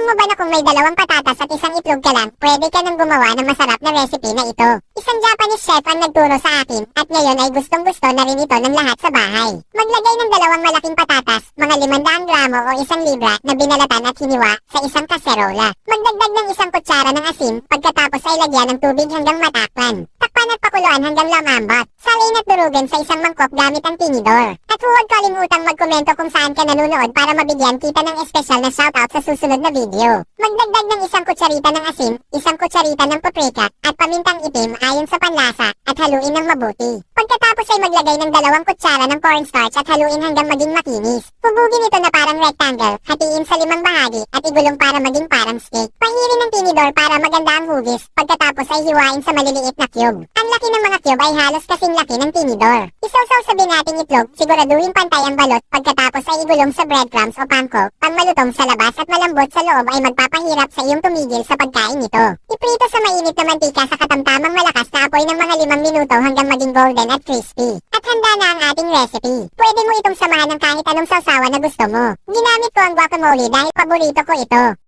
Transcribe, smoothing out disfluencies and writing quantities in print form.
mo ba na kung may dalawang patatas at isang itlog ka lang, pwede ka nang gumawa ng masarap na recipe na ito? Isang Japanese chef ang nagturo sa akin at ngayon ay gustong-gusto na rin ito ng lahat sa bahay. Maglagay ng dalawang malaking patatas, mga 500 gramo o 1 libra na binalatan at hiniwa sa isang kaserola. Magdagdag ng 1 kutsara ng asin, pagkatapos ay lagyan ng tubig hanggang matakpan. Takpan at pakuluan hanggang lumambot. Salin at durugin sa isang mangkok gamit ang tinidor. At huwag kalimutang magkomento kung saan ka nanonood para mabigyan kita ng espesyal na shoutout sa susunod na video. Magdagdag ng 1 kutsarita ng asin, 1 kutsarita ng paprika, at pamintang itim ayon sa panlasa at haluin ng mabuti. Pagkatapos ay maglagay ng 2 kutsara ng cornstarch at haluin hanggang maging makinis. Hubugin ito na parang rectangle, hatiin sa 5 bahagi at igulong para maging parang steak. Pahirin ng tinidor para maganda ang hugis, pagkatapos ay hiwain sa maliliit na cube. Ang laki ng mga cube ay halos kasing laki ng tinidor. Isawsaw sa binating itlog, siguraduhin pantay ang balot, pagkatapos ay igulong sa breadcrumbs o panko. Pang malutong sa labas at malambot sa loob ay magpapahirap sa iyong tumigil sa pagkain nito. Iprito sa mainit na mantika sa katamtamang malakas na apoy ng mga 5 minuto hanggang maging golden at crispy. At handa na ang ating recipe. Pwede mo itong samahan ng kahit anong sawsawan na gusto mo. Ginamit ko ang guacamole dahil paborito ko ito.